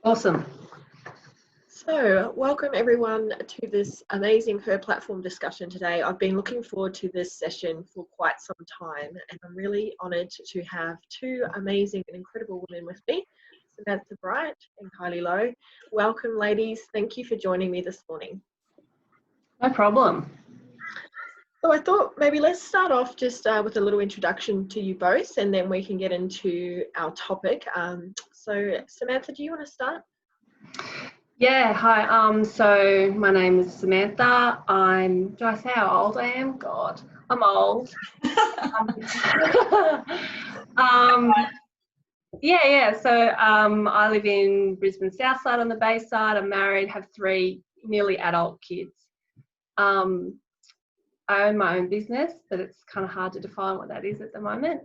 Awesome. So, welcome everyone to this amazing Her platform discussion today. I've been looking forward to this session for quite some time, and I'm really honoured to have two amazing and incredible women with me, Samantha Bright and Kylie Lowe. Welcome, ladies. Thank you for joining me this morning. No problem. So I thought maybe let's start off just with a little introduction to you both, and then we can get into our topic. So Samantha, do you want to start? Yeah, hi. So my name is Samantha. Do I say how old I am? God, I'm old. So I live in Brisbane South Side on the Bayside. I'm married, have three nearly adult kids. I own my own business, but it's kind of hard to define what that is at the moment.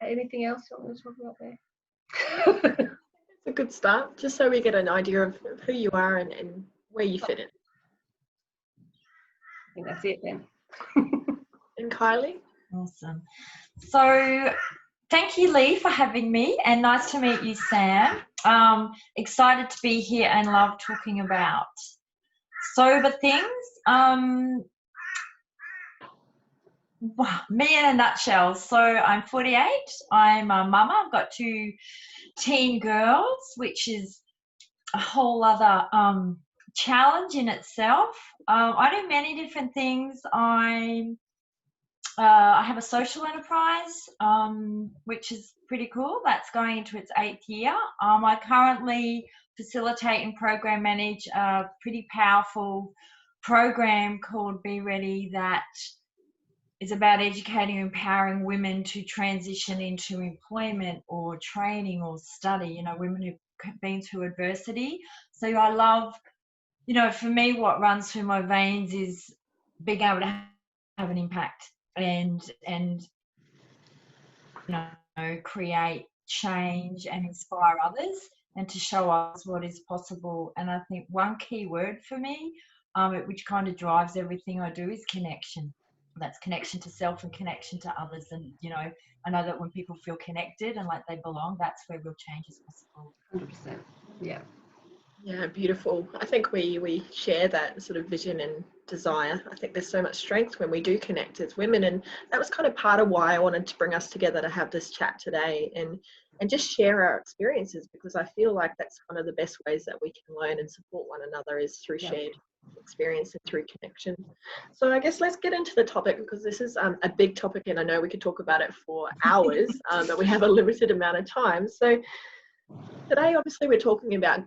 Anything else you want me to talk about there? It's a good start, just so we get an idea of who you are and where you fit in. I think that's it then. And Kylie? Awesome. So thank you, Lee, for having me, and nice to meet you, Sam. Excited to be here and love talking about sober things. Me in a nutshell. So I'm 48. I'm a mama. I've got two teen girls, which is a whole other challenge in itself. I do many different things. I have a social enterprise, which is pretty cool. That's going into its 8th year. I currently facilitate and program manage a pretty powerful program called Be Ready that is about educating and empowering women to transition into employment or training or study, women who've been through adversity. So I love, for me, what runs through my veins is being able to have an impact and create change and inspire others and to show us what is possible. And I think one key word for me, which kind of drives everything I do, is connection. That's connection to self and connection to others. And, I know that when people feel connected and like they belong, that's where real change is possible. 100%. Yeah. Yeah, beautiful. I think we share that sort of vision and desire. I think there's so much strength when we do connect as women, and that was kind of part of why I wanted to bring us together to have this chat today and just share our experiences, because I feel like that's one of the best ways that we can learn and support one another is through shared experience and through connection. So I guess let's get into the topic, because this is a big topic, and I know we could talk about it for hours, but we have a limited amount of time. So today, obviously, we're talking about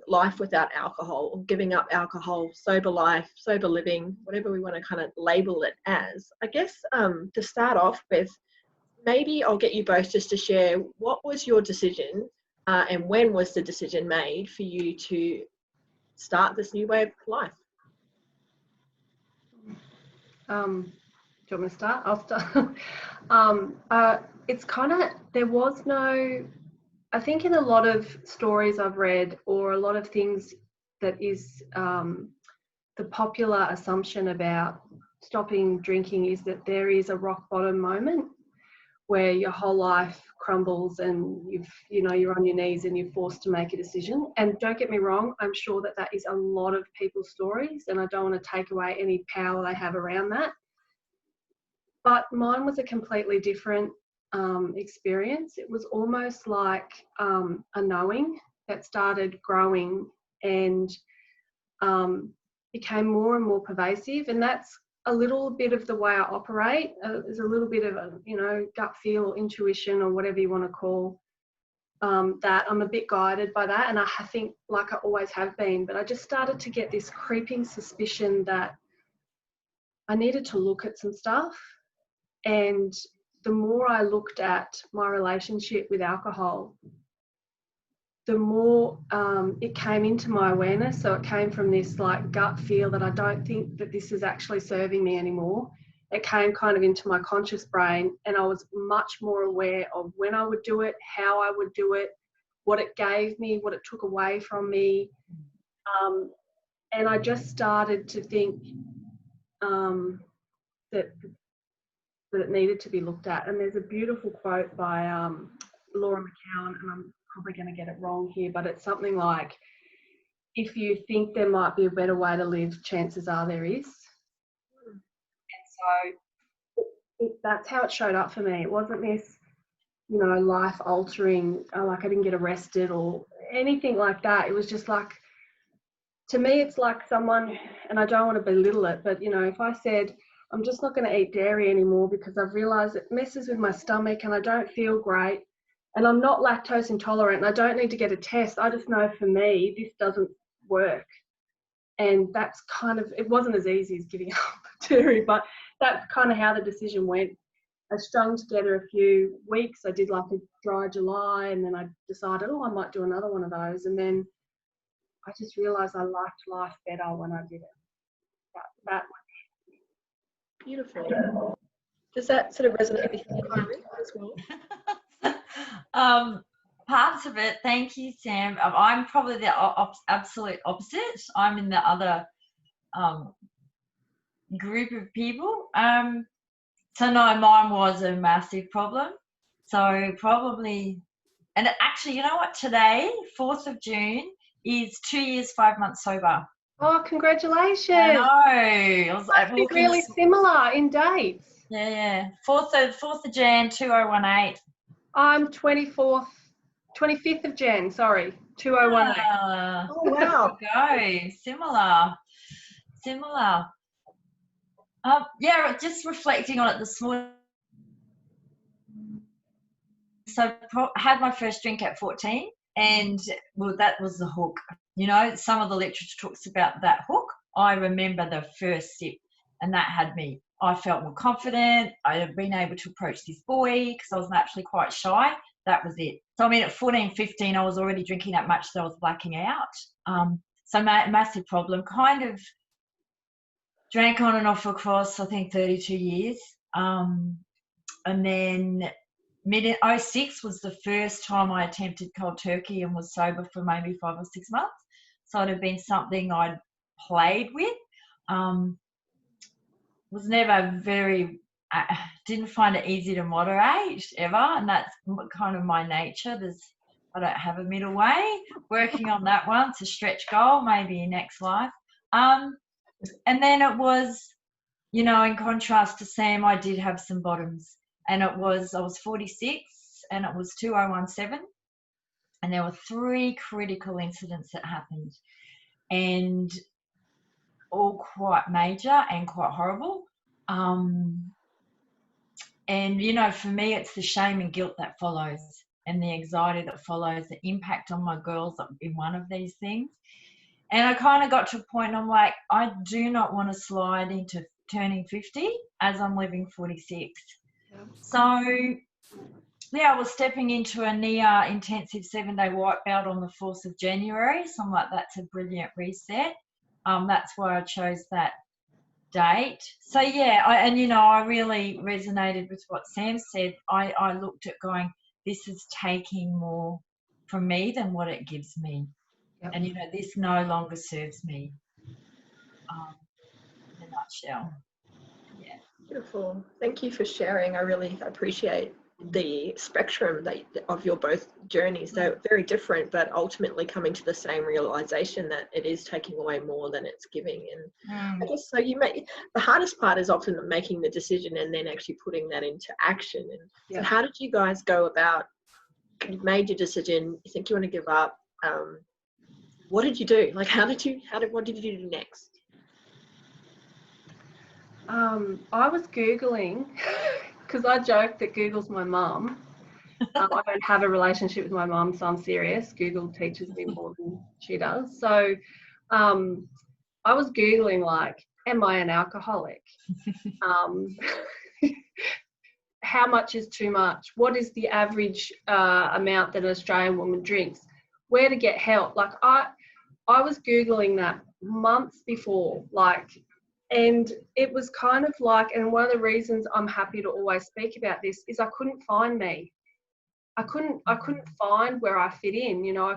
life without alcohol, or giving up alcohol, sober life, sober living, whatever we want to kind of label it as. I guess to start off with, maybe I'll get you both just to share what was your decision and when was the decision made for you to start this new way of life? Do you want me to start? I'll start. It's kind of, there was no, I think in a lot of stories I've read, or a lot of things that is the popular assumption about stopping drinking is that there is a rock bottom moment where your whole life crumbles and you're on your knees and you're forced to make a decision. And don't get me wrong, I'm sure that that is a lot of people's stories, and I don't want to take away any power they have around that. But mine was a completely different experience. It was almost like a knowing that started growing and became more and more pervasive, and that's a little bit of the way I operate. There's a little bit of a gut feel or intuition or whatever you want to call that. I'm a bit guided by that, and I think like I always have been, but I just started to get this creeping suspicion that I needed to look at some stuff. And the more I looked at my relationship with alcohol, the more it came into my awareness. So it came from this like gut feel that I don't think that this is actually serving me anymore. It came kind of into my conscious brain, and I was much more aware of when I would do it, how I would do it, what it gave me, what it took away from me. And I just started to think that it needed to be looked at. And there's a beautiful quote by Laura McCowan, and I'm probably going to get it wrong here, but it's something like, if you think there might be a better way to live, chances are there is. And so that's how it showed up for me. It wasn't this, you know, life-altering, like I didn't get arrested or anything like that. It was just like, to me, it's like someone, and I don't want to belittle it, but, you know, if I said, I'm just not going to eat dairy anymore because I've realised it messes with my stomach and I don't feel great, and I'm not lactose intolerant and I don't need to get a test. I just know for me, this doesn't work. And that's kind of, it wasn't as easy as giving up dairy, but that's kind of how the decision went. I strung together a few weeks. I did like a dry July, and then I decided, I might do another one of those. And then I just realised I liked life better when I did it. That Beautiful. Does that sort of resonate with you, Kylie, as well? Parts of it, thank you, Sam. I'm probably the absolute opposite. I'm in the other group of people. So no, mine was a massive problem. So probably, and actually, you know what? Today, 4th of June, is 2 years, 5 months sober. Oh, congratulations! I know. Must be really similar in dates. Yeah. 4th of Jan, 2018. I'm 25th of Jan. Sorry, 2018. Oh wow! Go similar. Yeah, just reflecting on it this morning. So had my first drink at 14, and well, that was the hook. You know, some of the literature talks about that hook. I remember the first sip, and that had me. I felt more confident. I had been able to approach this boy because I was naturally quite shy. That was it. So I mean, at 14, 15, I was already drinking that much, so I was blacking out. So massive problem. Kind of drank on and off across, I think, 32 years. And then mid-06 was the first time I attempted cold turkey and was sober for maybe 5 or 6 months. So it had been something I'd played with. Was never very, didn't find it easy to moderate ever, and that's kind of my nature. I don't have a middle way. Working on that one, it's a stretch goal, maybe in next life. And then it was, you know, in contrast to Sam, I did have some bottoms, and I was 46, and it was 2017, and there were 3 critical incidents that happened, and all quite major and quite horrible. And, you know, for me, it's the shame and guilt that follows, and the anxiety that follows, the impact on my girls in one of these things. And I kind of got to a point, I'm like, I do not want to slide into turning 50 as I'm living 46. Yeah. So, yeah, I was stepping into a near intensive 7-day wipeout on the 4th of January. So I'm like, that's a brilliant reset. That's why I chose that date. So, yeah, I really resonated with what Sam said. I looked at going, this is taking more from me than what it gives me. Yep. And, you know, this no longer serves me, in a nutshell. Yeah. Beautiful. Thank you for sharing. I really appreciate the spectrum of your both journeys. They're very different, but ultimately coming to the same realization that it is taking away more than it's giving. And I guess so the hardest part is often making the decision and then actually putting that into action. And so how did you guys go about, you've made your decision, you think you want to give up, what did you do? Like, what did you do next? I was Googling because I joked that Google's my mum. I don't have a relationship with my mum, so I'm serious. Google teaches me more than she does. So I was Googling, like, am I an alcoholic? How much is too much? What is the average amount that an Australian woman drinks? Where to get help? Like, I was Googling that months before, like, and it was kind of like, and one of the reasons I'm happy to always speak about this is I couldn't find me. I couldn't find where I fit in, you know. I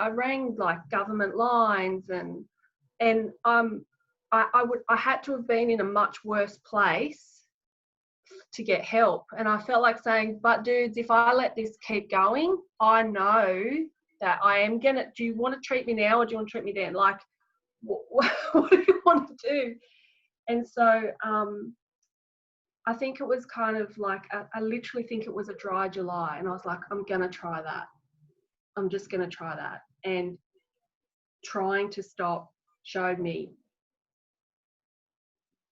rang like government lines, and I had to have been in a much worse place to get help. And I felt like saying, but dudes, if I let this keep going, I know that I am gonna, do you want to treat me now or do you want to treat me then? Like, what do you want to do? And so I think it was kind of like, I literally think it was a dry July, and I was like, I'm gonna try that. I'm just gonna try that. And trying to stop showed me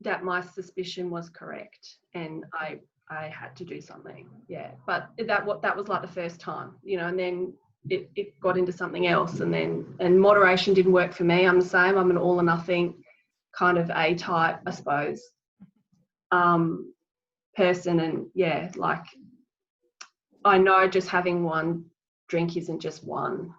that my suspicion was correct, and I had to do something. Yeah, but that was like the first time, you know, and then it got into something else, and moderation didn't work for me. I'm the same. I'm an all or nothing kind of A type, I suppose, person. And yeah, like, I know just having one drink isn't just one.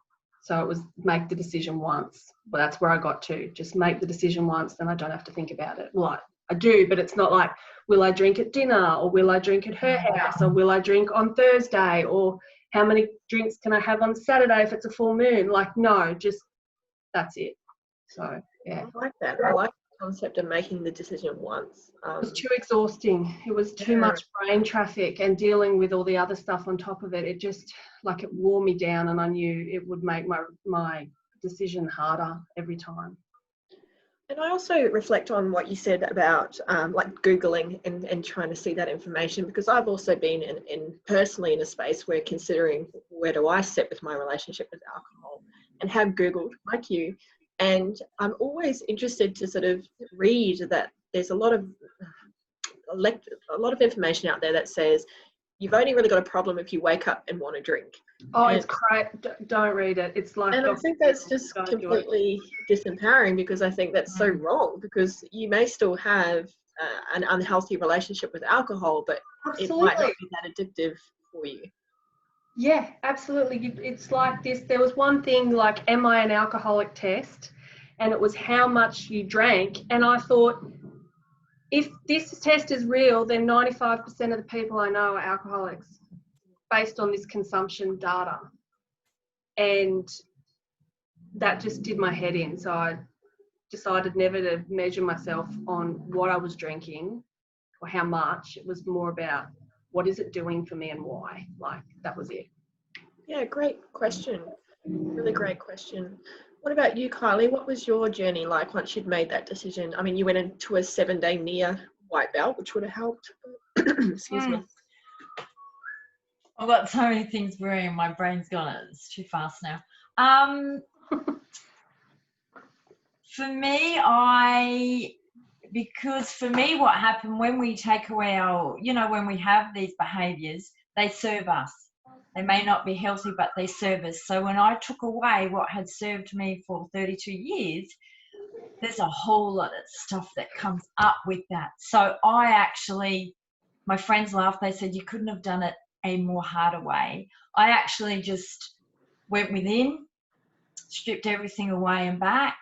So it was make the decision once. Well, that's where I got to. Just make the decision once, then I don't have to think about it. Well, I do, but it's not like, will I drink at dinner, or will I drink at her house, or will I drink on Thursday, or how many drinks can I have on Saturday if it's a full moon? Like, no, just that's it. So, yeah. I like that. I like the concept of making the decision once. It was too exhausting. It was too much brain traffic, and dealing with all the other stuff on top of it. It just, like, it wore me down, and I knew it would make my decision harder every time. And I also reflect on what you said about like Googling and trying to see that information, because I've also been in personally in a space where considering where do I sit with my relationship with alcohol, and have Googled like you. And I'm always interested to sort of read that there's a lot of information out there that says you've only really got a problem if you wake up and want to drink. Oh, it's great. Don't read it. It's like, and I think that's just completely disempowering, because I think that's so wrong, because you may still have an unhealthy relationship with alcohol, but it might not be that addictive for you. Yeah, absolutely. It's like this. There was one thing like, am I an alcoholic test? And it was how much you drank. And I thought, if this test is real, then 95% of the people I know are alcoholics based on this consumption data. And that just did my head in. So I decided never to measure myself on what I was drinking or how much. It was more about, what is it doing for me and why? Like, that was it. Yeah, great question. Really great question. What about you, Kylie? What was your journey like once you'd made that decision? I mean, you went into a 7-day near white belt, which would have helped. Excuse me. I've got so many things brewing. My brain's gone. It's too fast now. For me, because for me, what happened when we take away our, you know, when we have these behaviours, they serve us. They may not be healthy, but they serve us. So when I took away what had served me for 32 years, there's a whole lot of stuff that comes up with that. So I actually, my friends laughed. They said, you couldn't have done it a more harder way. I actually just went within, stripped everything away and back.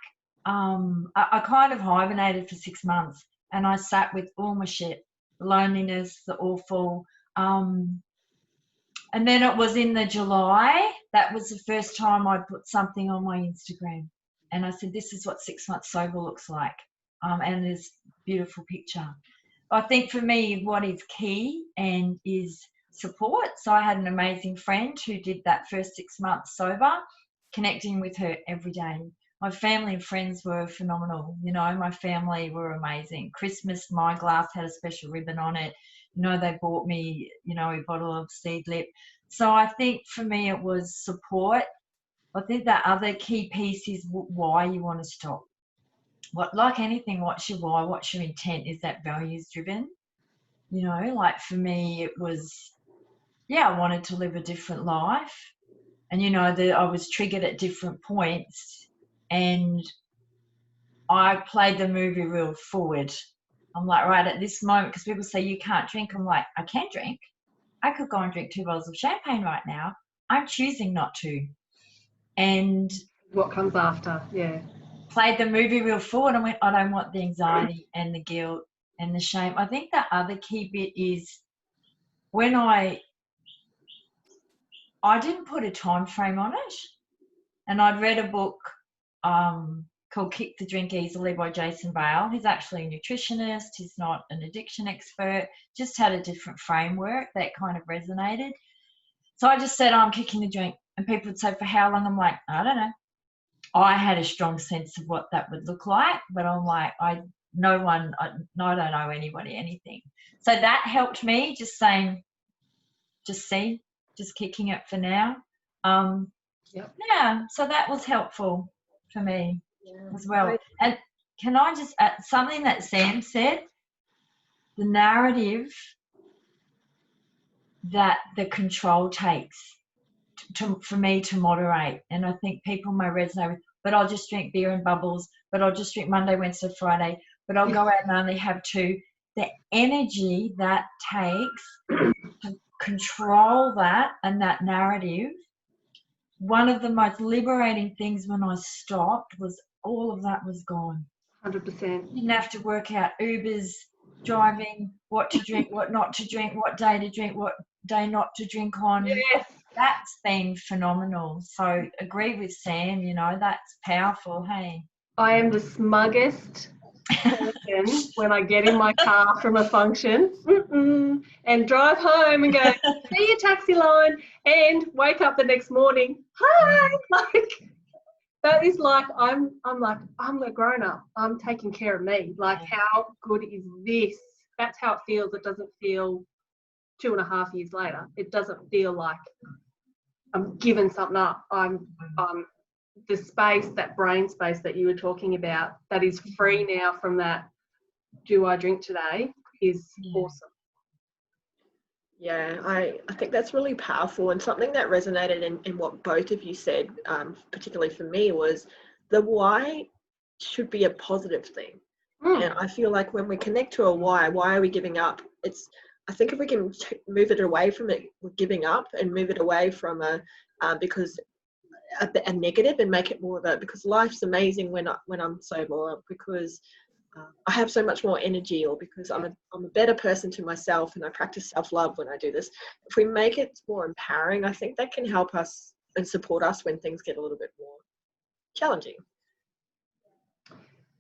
I kind of hibernated for 6 months, and I sat with all my shit, the loneliness, the awful. And then it was in the July, that was the first time I put something on my Instagram. And I said, this is what 6 months sober looks like. And there's a beautiful picture. I think for me, what is key and is support. So I had an amazing friend who did that first 6 months sober, connecting with her every day. My family and friends were phenomenal. You know, my family were amazing. Christmas, my glass had a special ribbon on it. You know, they bought me, you know, a bottle of Seedlip. So I think for me it was support. I think that other key piece is why you want to stop. Like anything, what's your why, what's your intent? Is that values driven? You know, like for me it was, yeah, I wanted to live a different life. And, you know, I was triggered at different points, and I played the movie real forward. I'm like, right at this moment, because people say you can't drink. I'm like, I can drink. I could go and drink 2 bottles of champagne right now. I'm choosing not to. And what comes after, yeah. Played the movie real forward and went, I don't want the anxiety and the guilt and the shame. I think the other key bit is when I didn't put a time frame on it. And I'd read a book called Kick the Drink Easily by Jason Bale. He's actually a nutritionist. He's not an addiction expert, just had a different framework that kind of resonated. So I just said, I'm kicking the drink. And people would say, for how long? I'm like, I don't know. I had a strong sense of what that would look like, but I'm like, I don't know anybody, anything. So that helped me, just saying, just kicking it for now. Yeah, so that was helpful for me as well. And can I just add something that Sam said? The narrative that the control takes for me to moderate. And I think people may resonate with, but I'll just drink beer and bubbles, but I'll just drink Monday, Wednesday, Friday, but I'll go out and only have 2. The energy that takes to control that and that narrative, one of the most liberating things when I stopped was all of that was gone. 100%. You didn't have to work out Ubers, driving, what to drink, what not to drink, what day to drink, what day not to drink on. Yes. That's been phenomenal. So agree with Sam, that's powerful, hey? I am the smuggest person when I get in my car from a function and drive home and go, see your taxi line, and wake up the next morning. Hi! Like, that is like, I'm a grown up. I'm taking care of me. Like, how good is this? That's how it feels. It doesn't feel 2.5 years later. It doesn't feel like I'm giving something up. I'm the space, that brain space that you were talking about, that is free now from that, do I drink today, is awesome. Yeah, I think that's really powerful, and something that resonated in what both of you said, particularly for me, was the why should be a positive thing. And I feel like when we connect to a why are we giving up? I think if we can move it away from it giving up and move it away from because a negative, and make it more of a, because life's amazing when I'm sober, or because I have so much more energy, or because I'm a better person to myself and I practice self-love when I do this. If we make it more empowering, I think that can help us and support us when things get a little bit more challenging.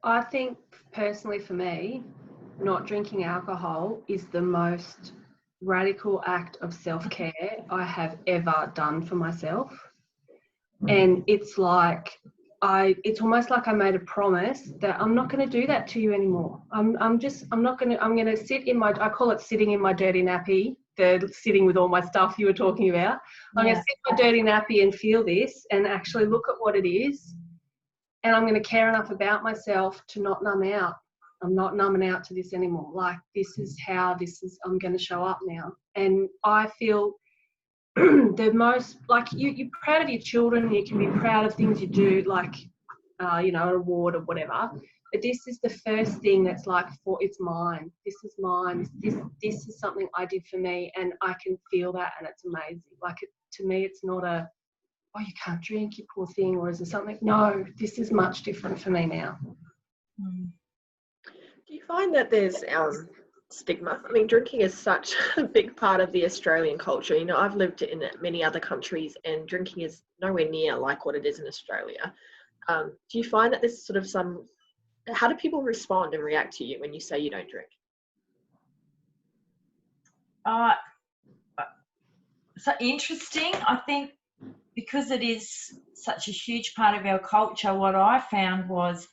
I think personally for me, not drinking alcohol is the most radical act of self-care I have ever done for myself. And it's like, it's almost like I made a promise that I'm not going to do that to you anymore. I'm going to sit in I call it sitting in my dirty nappy, the sitting with all my stuff you were talking about. I'm going to sit in my dirty nappy and feel this and actually look at what it is. And I'm going to care enough about myself to not numb out. I'm not numbing out to this anymore. Like, this is how I'm going to show up now. And I feel the most, like, you're proud of your children, you can be proud of things you do, like, an award or whatever. But this is the first thing that's like, it's mine. This is mine. This is something I did for me, and I can feel that, and it's amazing. Like, to me, it's not oh, you can't drink, you poor thing, or is it something? No, this is much different for me now. Do you find that there's stigma? I mean, drinking is such a big part of the Australian culture. I've lived in many other countries, and drinking is nowhere near like what it is in Australia. Do you find that there's sort of how do people respond and react to you when you say you don't drink? So interesting. I think because it is such a huge part of our culture, what I found was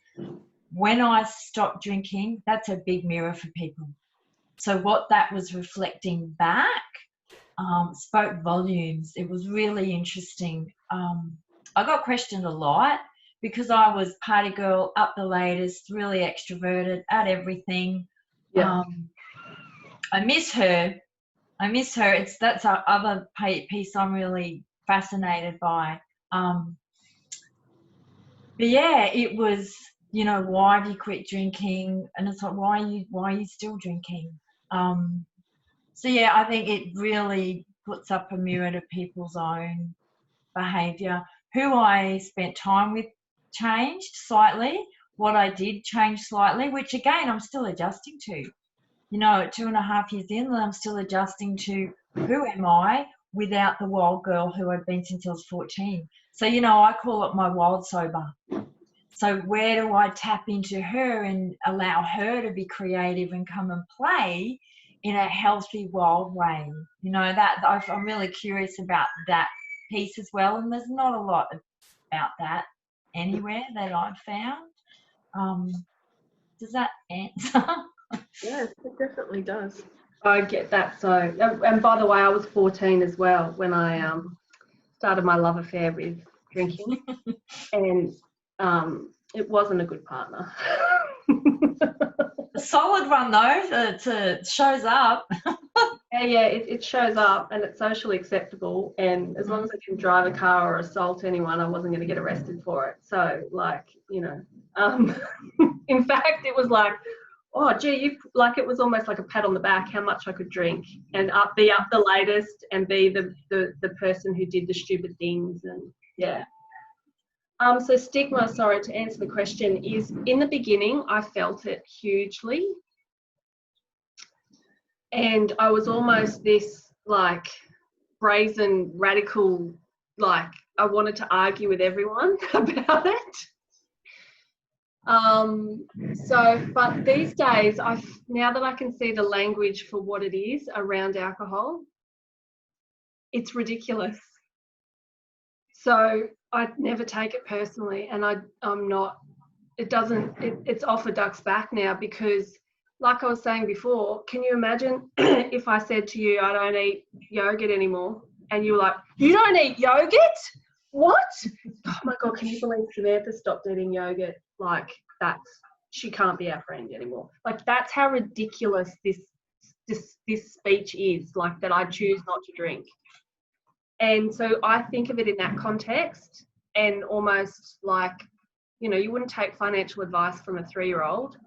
when I stopped drinking, that's a big mirror for people. So what that was reflecting back spoke volumes. It was really interesting. I got questioned a lot because I was party girl, up the latest, really extroverted, at everything. Yeah. I miss her. That's our other piece I'm really fascinated by. But yeah, it was, why have you quit drinking? And it's like, why are you still drinking? So yeah, I think it really puts up a mirror to people's own behaviour. Who I spent time with changed slightly. What I did change slightly, which again, I'm still adjusting to. At 2.5 years in, I'm still adjusting to who am I without the wild girl who I'd been since I was 14. So, I call it my wild sober. So where do I tap into her and allow her to be creative and come and play in a healthy, wild way? You know, that I'm really curious about that piece as well. And there's not a lot about that anywhere that I've found. Does that answer? Yes, it definitely does. I get that. So, and by the way, I was 14 as well when I started my love affair with drinking, and it wasn't a good partner. A solid one though. It shows up. Yeah, it shows up and it's socially acceptable. And as long as I can drive a car or assault anyone, I wasn't going to get arrested for it. So, like, you know, in fact, it was like, oh, gee, it was almost like a pat on the back how much I could drink and be up the latest and be the person who did the stupid things. And yeah. So stigma, sorry, to answer the question, is in the beginning, I felt it hugely. And I was almost this like brazen, radical, like I wanted to argue with everyone about it. But these days, now that I can see the language for what it is around alcohol, it's ridiculous. So I never take it personally, and I'm not. It's off a duck's back now because, like I was saying before, can you imagine if I said to you, I don't eat yogurt anymore, and you were like, you don't eat yogurt? What? Oh my God, can you believe Samantha stopped eating yogurt? Like, she can't be our friend anymore. Like, that's how ridiculous this speech is, like, that I choose not to drink. And so I think of it in that context, and almost like, you know, you wouldn't take financial advice from a 3-year-old.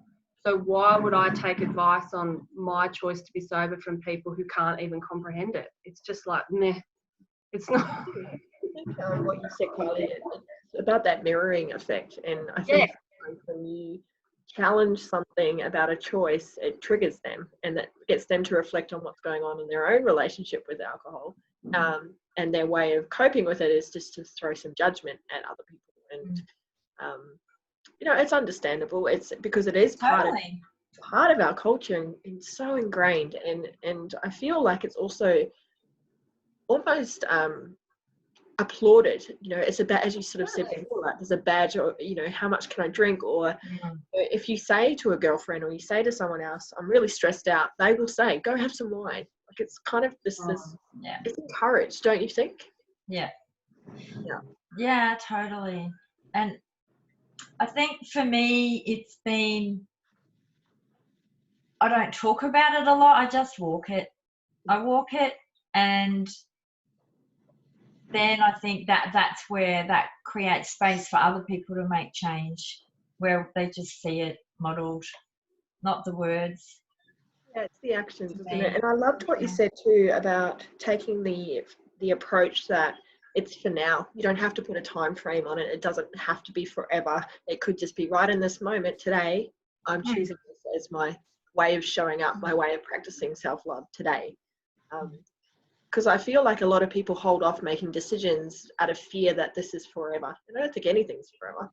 So why would I take advice on my choice to be sober from people who can't even comprehend it? It's just like, meh. It's not. I think what you said, Kylie, it's about that mirroring effect. And I think when you challenge something about a choice, it triggers them, and that gets them to reflect on what's going on in their own relationship with alcohol. And their way of coping with it is just to throw some judgment at other people. And you know, it's understandable. It's because it is part of our culture and so ingrained. And I feel like it's also almost applauded. You know, it's about, as you sort of said before, like there's a badge, or, you know, how much can I drink? Or if you say to a girlfriend or you say to someone else, I'm really stressed out, they will say, go have some wine. Like, it's kind of this it's encouraged, don't you think? Yeah, totally. And I think for me, it's been, I don't talk about it a lot. I just walk it. And then I think that's where that creates space for other people to make change, where they just see it modeled, not the words. Yeah, it's the actions, isn't it? And I loved what you said too about taking the approach that it's for now. You don't have to put a time frame on it. It doesn't have to be forever. It could just be right in this moment today. I'm choosing this as my way of showing up, my way of practicing self-love today. Because I feel like a lot of people hold off making decisions out of fear that this is forever. I don't think anything's forever.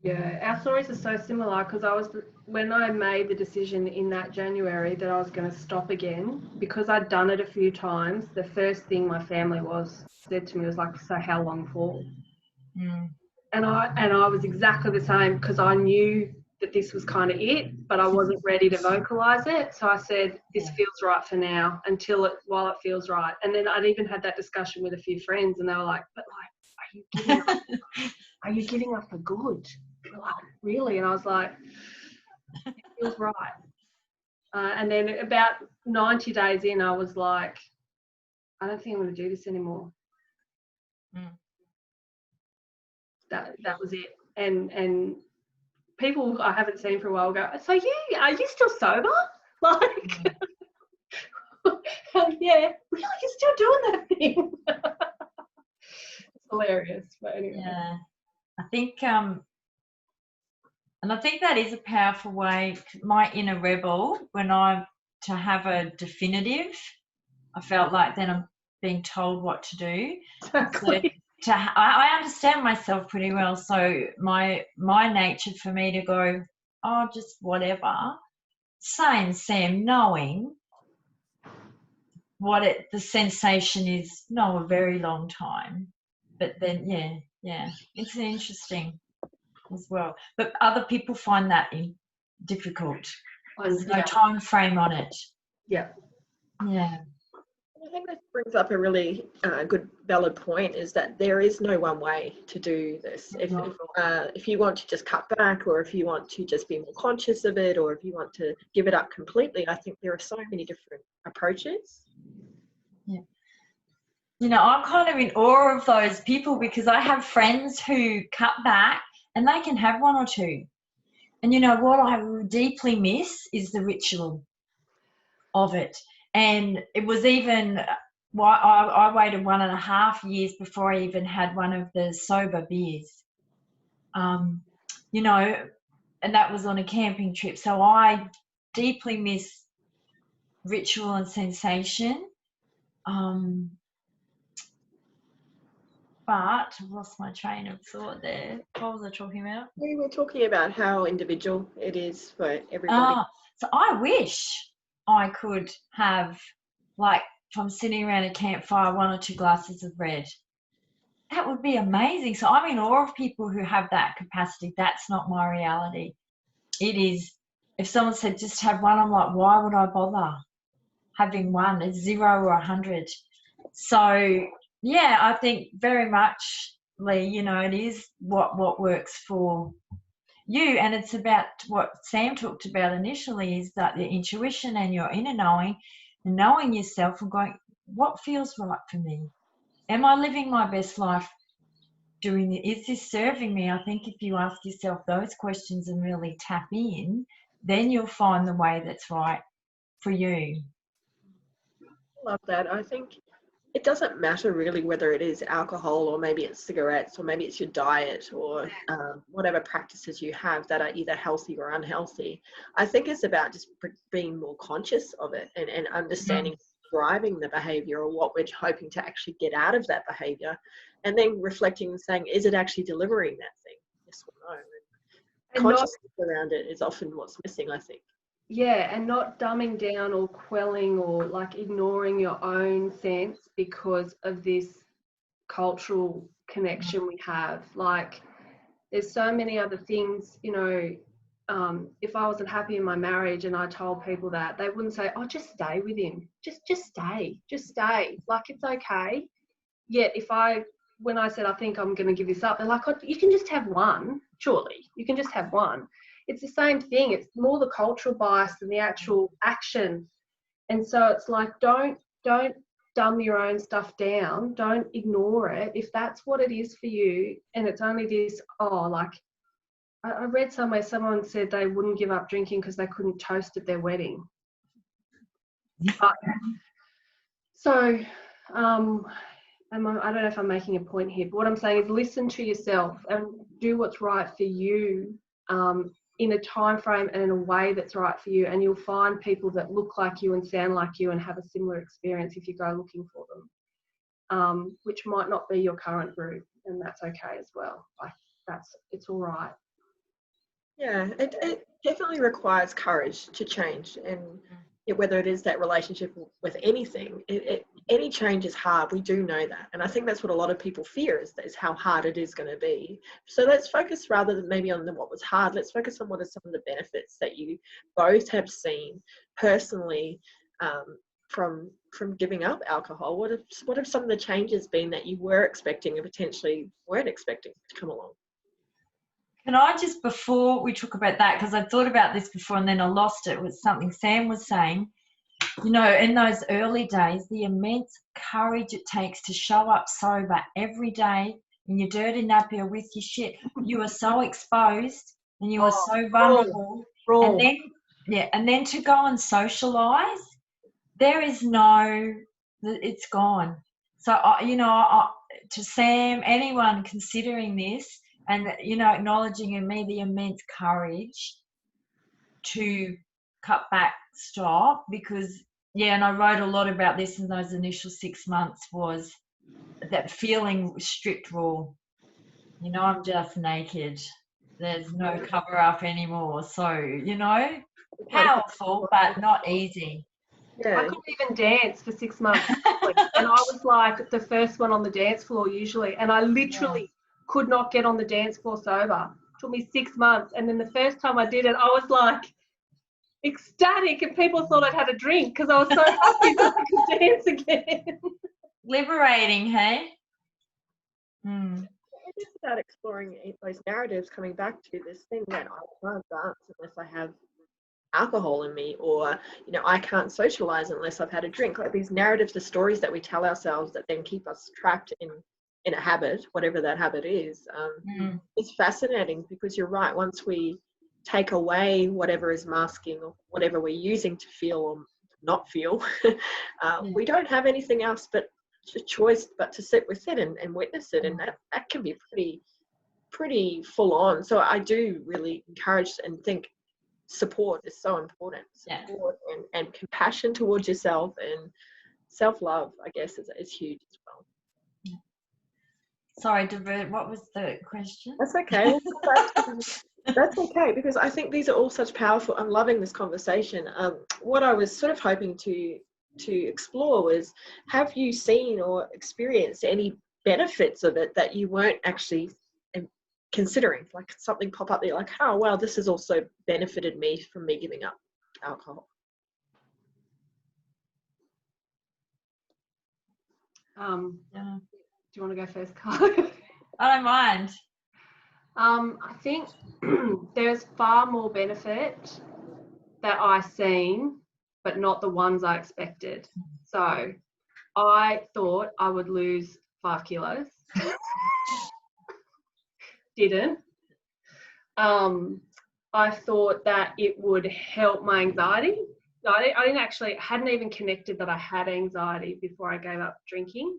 Yeah, our stories are so similar, because when I made the decision in that January that I was going to stop again, because I'd done it a few times, the first thing my family said to me was like, so how long for? And I was exactly the same, because I knew that this was kind of it, but I wasn't ready to vocalize it. So I said, this feels right for now, while it feels right. And then I'd even had that discussion with a few friends, and they were like, but like, are you giving up for good? Like, really? And I was like, it feels right. And then about 90 days in, I was like, I don't think I'm going to do this anymore. That was it. And people I haven't seen for a while go, so are you still sober? Like, yeah, really, you're still doing that thing. It's hilarious, but anyway. Yeah, I think and I think that is a powerful way. My inner rebel, when I'm to have a definitive, I felt like then I'm being told what to do. Exactly. I understand myself pretty well, so my nature for me to go, oh, just whatever. Same, Sam, knowing what the sensation is, no, a very long time. But then, yeah, it's interesting as well. But other people find that difficult. There's no time frame on it. Yeah. Yeah. I think that brings up a really good, valid point, is that there is no one way to do this. If you want to just cut back, or if you want to just be more conscious of it, or if you want to give it up completely, I think there are so many different approaches. Yeah. You know, I'm kind of in awe of those people, because I have friends who cut back and they can have one or two. And you know what I deeply miss is the ritual of it. And it was even, I waited 1.5 years before I even had one of the sober beers. You know, and that was on a camping trip. So I deeply miss ritual and sensation. But I've lost my train of thought there. What was I talking about? We were talking about how individual it is for everybody. So I wish I could have, like, if I'm sitting around a campfire, 1 or 2 glasses of red. That would be amazing. So I'm in awe of people who have that capacity. That's not my reality. It is, if someone said just have one, I'm like, why would I bother having one? It's 0 or 100. So yeah, I think very much, Lee, you know, it is what works for you. And it's about what Sam talked about initially, is that the intuition and your inner knowing, and knowing yourself and going, what feels right for me? Am I living my best life doing it? Is this serving me? I think if you ask yourself those questions and really tap in, then you'll find the way that's right for you. Love that. I think it doesn't matter really whether it is alcohol, or maybe it's cigarettes, or maybe it's your diet, or whatever practices you have that are either healthy or unhealthy. I think it's about just being more conscious of it, and understanding driving the behavior, or what we're hoping to actually get out of that behavior, and then reflecting and saying, is it actually delivering that thing? Yes or no? And consciousness around it is often what's missing, I think. Yeah, and not dumbing down or quelling or like ignoring your own sense because of this cultural connection we have. Like, there's so many other things, you know. If I wasn't happy in my marriage and I told people that, they wouldn't say, oh, just stay with him. Just stay. Like, it's okay. Yet when I said, I think I'm going to give this up, they're like, oh, you can just have one. Surely you can just have one. It's the same thing. It's more the cultural bias than the actual action. And so it's like, don't dumb your own stuff down. Don't ignore it. If that's what it is for you, and it's only this, like, I read somewhere someone said they wouldn't give up drinking because they couldn't toast at their wedding. But, so I don't know if I'm making a point here, but what I'm saying is listen to yourself and do what's right for you, in a time frame and in a way that's right for you, and you'll find people that look like you and sound like you and have a similar experience if you go looking for them, which might not be your current group, and that's okay as well. Like, it's all right. Yeah, it definitely requires courage to change, and whether it is that relationship with anything, any change is hard. We do know that, and I think that's what a lot of people fear, is how hard it is going to be. So let's focus, rather than maybe on what was hard, let's focus on what are some of the benefits that you both have seen personally from giving up alcohol. What have some of the changes been that you were expecting and potentially weren't expecting to come along? Can I just, before we talk about that, because I thought about this before and then I lost it, was something Sam was saying, you know, in those early days, the immense courage it takes to show up sober every day in your dirty nappy with your shit. You are so exposed and you are so vulnerable. Raw. And then to go and socialise, there is it's gone. So, to Sam, anyone considering this, and, you know, acknowledging in me the immense courage to cut back, stop, because, and I wrote a lot about this in those initial 6 months, was that feeling stripped raw. You know, I'm just naked. There's no cover up anymore. So, you know, powerful, but not easy. I Yeah. couldn't even dance for 6 months. And I was like the first one on the dance floor usually. And I literally could not get on the dance floor sober. It took me 6 months. And then the first time I did it, I was like ecstatic, and people thought I'd had a drink because I was so happy that I could dance again. Liberating, hey? It's about exploring those narratives, coming back to this thing that I can't dance unless I have alcohol in me, or you know, I can't socialize unless I've had a drink. Like these narratives, the stories that we tell ourselves that then keep us trapped in a habit, whatever that habit is. It's fascinating because you're right. Once we take away whatever is masking or whatever we're using to feel or not feel, we don't have anything else but a choice but to sit with it and witness it, and that can be pretty full on. So I do really encourage and think support is so important. Support and compassion towards yourself, and self-love, I guess, is huge as well. Sorry, what was the question? That's okay. That's okay, because I think these are all such powerful. I'm loving this conversation. What I was sort of hoping to explore was, have you seen or experienced any benefits of it that you weren't actually considering? Like something pop up that you're like, oh wow, this has also benefited me from me giving up alcohol. Do you want to go first, Kylie? I don't mind. I think there's far more benefit that I've seen, but not the ones I expected. So I thought I would lose 5 kilos. Didn't. I thought that it would help my anxiety. I hadn't even connected that I had anxiety before I gave up drinking.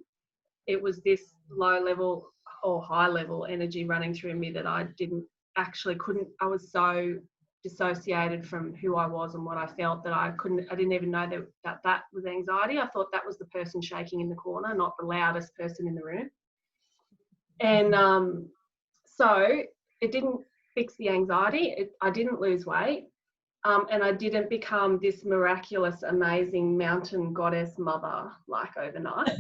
It was this low level or high level energy running through me that I couldn't, I was so dissociated from who I was and what I felt that I didn't even know that was anxiety. I thought that was the person shaking in the corner, not the loudest person in the room. And so it didn't fix the anxiety. I didn't lose weight. And I didn't become this miraculous, amazing mountain goddess mother like overnight.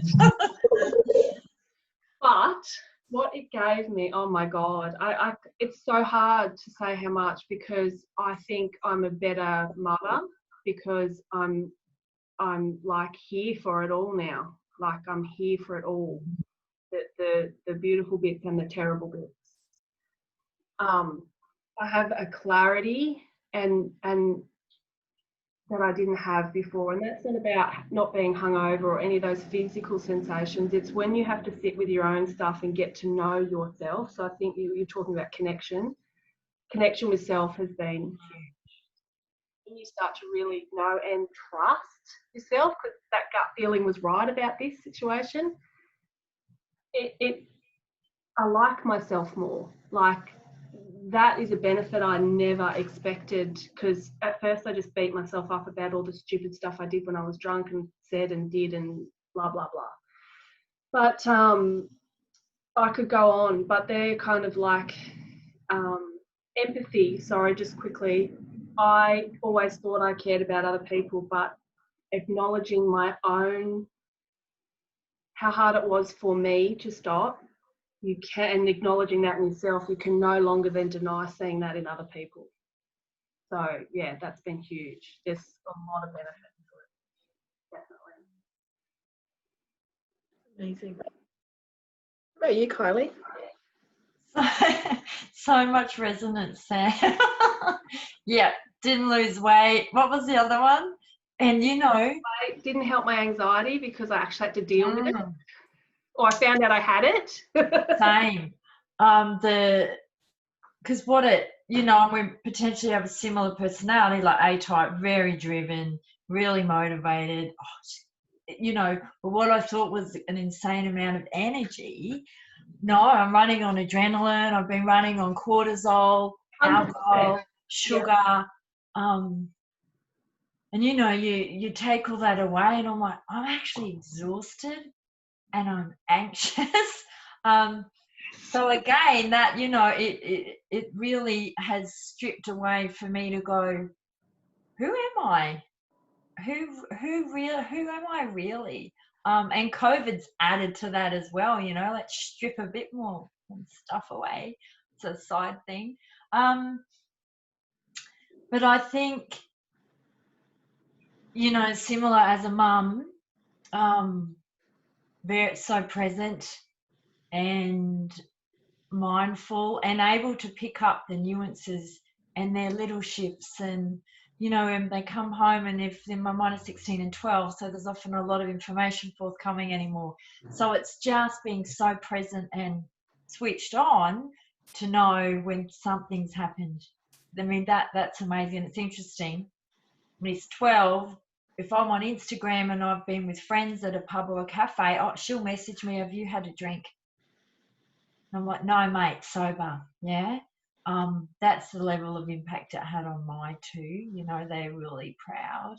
But what it gave me, oh my God, it's so hard to say how much, because I think I'm a better mother because I'm like here for it all now. Like I'm here for it all, the beautiful bits and the terrible bits. I have a clarity and that I didn't have before, and that's not about not being hungover or any of those physical sensations. It's when you have to sit with your own stuff and get to know yourself. So I think you're talking about connection with self has been huge. When you start to really know and trust yourself, because that gut feeling was right about this situation, I like myself more. Like, that is a benefit I never expected, because at first I just beat myself up about all the stupid stuff I did when I was drunk and said and did and blah, blah, blah. But I could go on, but they're kind of like empathy. Sorry, just quickly. I always thought I cared about other people, but acknowledging my own, how hard it was for me to stop, you can, and acknowledging that in yourself, you can no longer then deny seeing that in other people. So yeah, that's been huge. There's a lot of benefit to it, definitely. Amazing. What about you, Kylie? So much resonance there. Yeah, didn't lose weight. What was the other one? And you know, it didn't help my anxiety because I actually had to deal with it. Or I found out I had it. Same. Because what it, you know, we potentially have a similar personality, like A-type, very driven, really motivated. You know, but what I thought was an insane amount of energy. No, I'm running on adrenaline. I've been running on cortisol, 100%. Alcohol, sugar. And you know, you take all that away, and I'm like, I'm actually exhausted, and I'm anxious. So again, that, you know, it really has stripped away for me to go, who am I? Who am I really? And COVID's added to that as well, you know, let's strip a bit more stuff away. It's a side thing. But I think, you know, similar as a mum, very so present and mindful and able to pick up the nuances and their little shifts. And, you know, when they come home, and if my mine is 16 and 12, so there's often a lot of information forthcoming anymore. So it's just being so present and switched on to know when something's happened. I mean, that's amazing. It's interesting. When he's 12, if I'm on Instagram and I've been with friends at a pub or a cafe, she'll message me, have you had a drink? And I'm like, no, mate, sober. Yeah. That's the level of impact it had on my two. You know, they're really proud.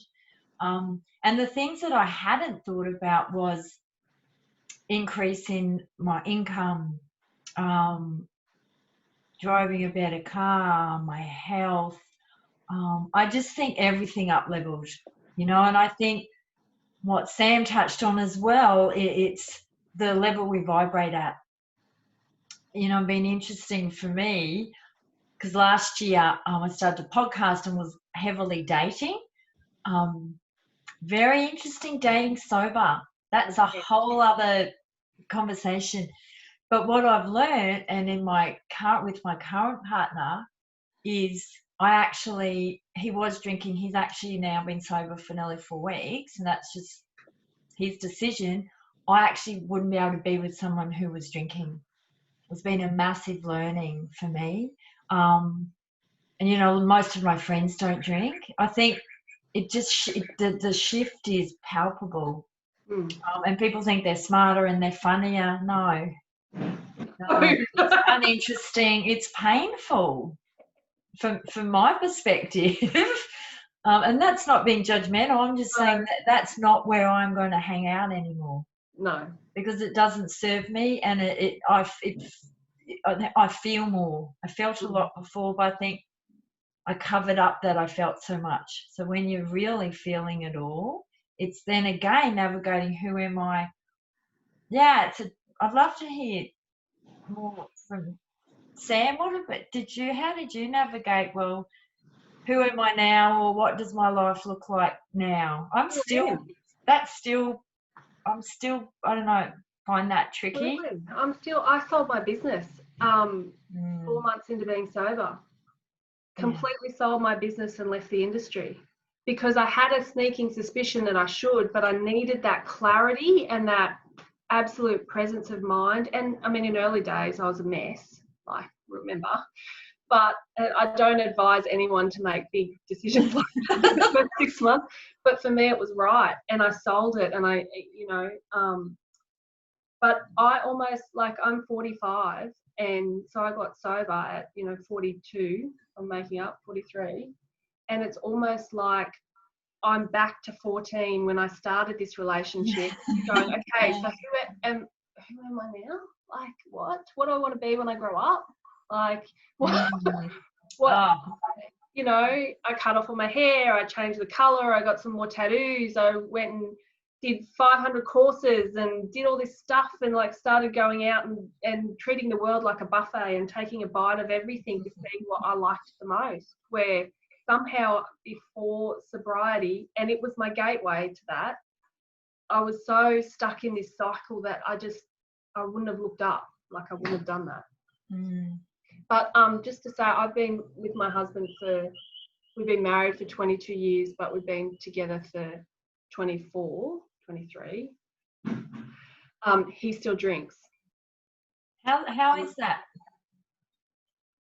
And the things that I hadn't thought about was increase in my income, driving a better car, my health. I just think everything up leveled, you know, and I think what Sam touched on as well, it's the level we vibrate at. You know, been interesting for me because last year I started a podcast and was heavily dating. Very interesting dating sober. That's a whole other conversation. But what I've learned, and with my current partner, is he was drinking. He's actually now been sober for nearly 4 weeks, and that's just his decision. I actually wouldn't be able to be with someone who was drinking. It's been a massive learning for me. And, you know, most of my friends don't drink. I think it just, the shift is palpable. And people think they're smarter and they're funnier. No, it's uninteresting. It's painful from my perspective. And that's not being judgmental. I'm just saying that's not where I'm going to hang out anymore. No, because it doesn't serve me, and I feel more. I felt a lot before, but I think I covered up that I felt so much. So when you're really feeling it all, it's then again navigating, who am I? Yeah, I'd love to hear more from Sam. How did you navigate? Well, who am I now, or what does my life look like now? I don't know, find that tricky. I sold my business 4 months into being sober. Completely sold my business and left the industry because I had a sneaking suspicion that I should, but I needed that clarity and that absolute presence of mind. And I mean, in early days, I was a mess, I remember. But I don't advise anyone to make big decisions like that in the first 6 months. But for me, it was right. And I sold it. And but I almost, like, I'm 45. And so I got sober at, 42. I'm making up 43. And it's almost like I'm back to 14 when I started this relationship, going, okay, so who am I now? Like, what? What do I want to be when I grow up? Like, what? You know, I cut off all my hair, I changed the colour, I got some more tattoos, I went and did 500 courses and did all this stuff, and like started going out and treating the world like a buffet and taking a bite of everything to see what I liked the most, where somehow before sobriety, and it was my gateway to that, I was so stuck in this cycle that I wouldn't have looked up, like I wouldn't have done that. But just to say, I've been with my husband we've been married for 22 years, but we've been together for 24, 23. He still drinks. How is that?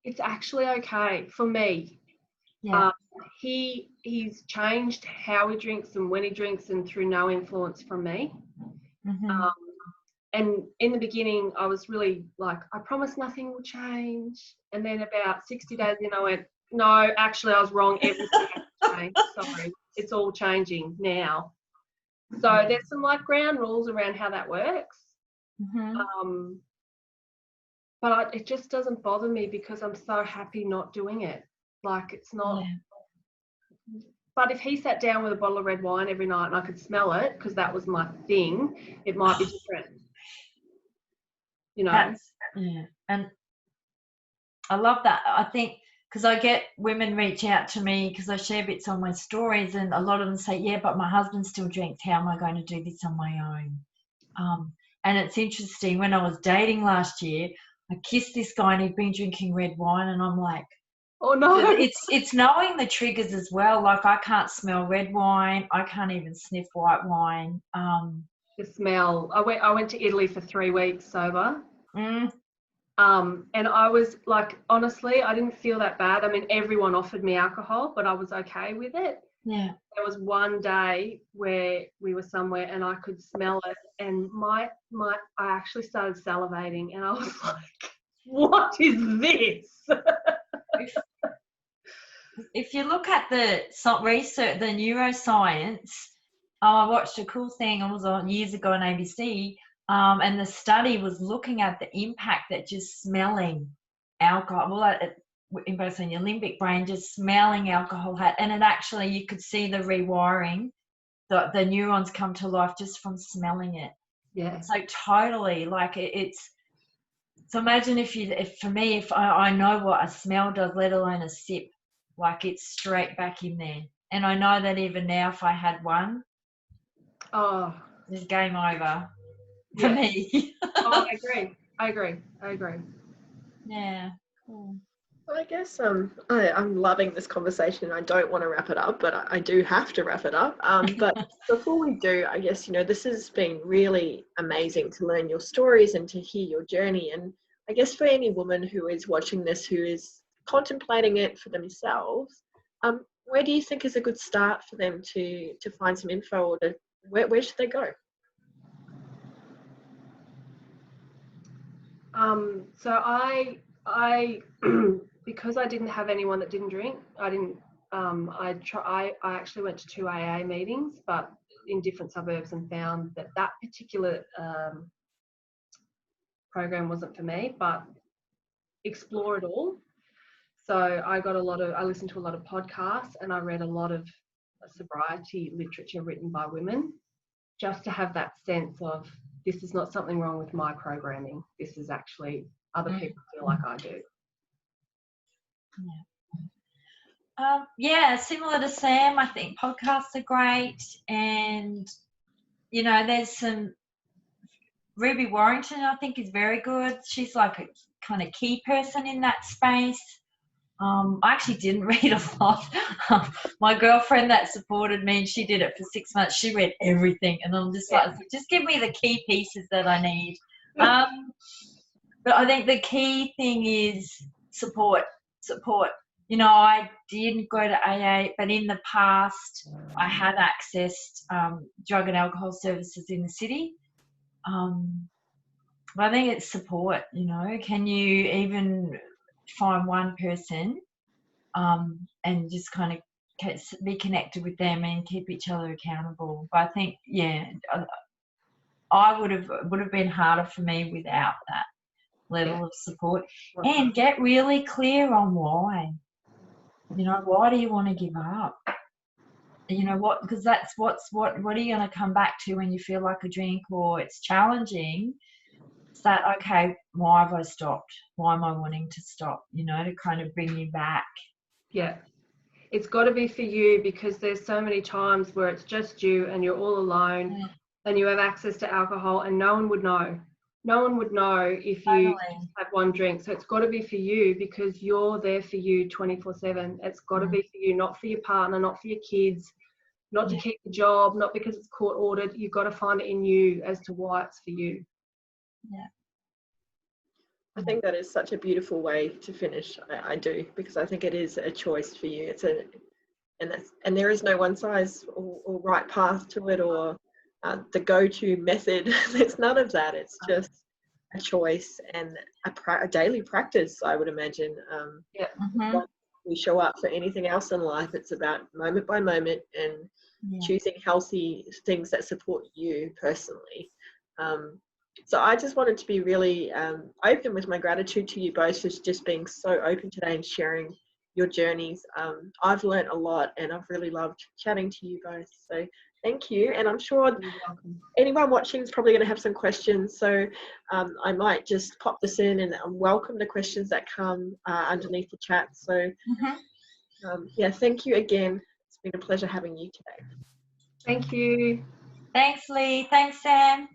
It's actually okay for me. Yeah. He's changed how he drinks and when he drinks, and through no influence from me. And in the beginning, I was really like, I promise nothing will change. And then about 60 days in, I went, no, actually, I was wrong. Everything has to change. Sorry, it's all changing now. So there's some like ground rules around how that works. But it just doesn't bother me because I'm so happy not doing it. Like, it's not. Yeah. But if he sat down with a bottle of red wine every night and I could smell it because that was my thing, it might be different. You know. And I love that. I think because I get women reach out to me because I share bits on my stories, and a lot of them say, yeah, but my husband still drinks. How am I going to do this on my own? And it's interesting, when I was dating last year, I kissed this guy and he'd been drinking red wine, and I'm like, oh no. It's knowing the triggers as well. Like, I can't smell red wine. I can't even sniff white wine. The smell. I went to Italy for 3 weeks sober. And I was like, honestly, I didn't feel that bad. I mean, everyone offered me alcohol, but I was okay with it. Yeah. There was one day where we were somewhere and I could smell it, and I actually started salivating, and I was like, what is this? If you look at the research, the neuroscience, I watched a cool thing, it was on years ago on ABC, and the study was looking at the impact that just smelling alcohol, in both in your limbic brain, just smelling alcohol had, and it actually, you could see the rewiring, the neurons come to life just from smelling it. Yeah. So totally, like it's. So imagine if for me, if I know what a smell does, let alone a sip, like it's straight back in there. And I know that even now, if I had one, it's game over for me. I agree. Yeah, cool. Well, I guess I'm loving this conversation. I don't want to wrap it up, but I do have to wrap it up. But before we do, I guess, this has been really amazing to learn your stories and to hear your journey. And I guess for any woman who is watching this, who is contemplating it for themselves, where do you think is a good start for them to find some info, or where should they go? So I because I didn't have anyone that didn't drink, I actually went to 2 AA meetings, but in different suburbs, and found that particular program wasn't for me, but explore it all. So I listened to a lot of podcasts, and I read a lot of sobriety literature written by women, just to have that sense of, this is not something wrong with my programming. This is actually other people feel like I do. Yeah, similar to Sam, I think podcasts are great, and there's some. Ruby Warrington, I think, is very good. She's like a kind of key person in that space. I actually didn't read a lot. My girlfriend that supported me, and she did it for 6 months, she read everything, and I'm just like, just give me the key pieces that I need. But I think the key thing is support. I didn't go to AA, but in the past I had accessed drug and alcohol services in the city. But I think it's support. Can you even find one person and just kind of be connected with them and keep each other accountable? But I think, I would have been harder for me without that level of support. And get really clear on why. Why do you want to give up? What? Because that's what are you going to come back to when you feel like a drink or it's challenging? It's that, okay, why have I stopped? Why am I wanting to stop? To kind of bring you back. Yeah. It's got to be for you, because there's so many times where it's just you and you're all alone, and you have access to alcohol, and no one would know. No one would know if you had one drink. So it's got to be for you, because you're there for you 24/7. It's got to be for you, not for your partner, not for your kids, not to keep the job, not because it's court ordered. You've got to find it in you as to why it's for you. Yeah. I think that is such a beautiful way to finish. I do, because I think it is a choice for you. And there is no one size or right path to it, or the go-to method. There's none of that. It's just a choice and a daily practice, I would imagine. Once we show up for anything else in life, it's about moment by moment and choosing healthy things that support you personally. So I just wanted to be really open with my gratitude to you both for just being so open today and sharing your journeys. I've learned a lot and I've really loved chatting to you both. So thank you. And I'm sure anyone watching is probably going to have some questions. So I might just pop this in and welcome the questions that come underneath the chat. So yeah, thank you again. It's been a pleasure having you today. Thank you. Thanks, Lee. Thanks, Sam.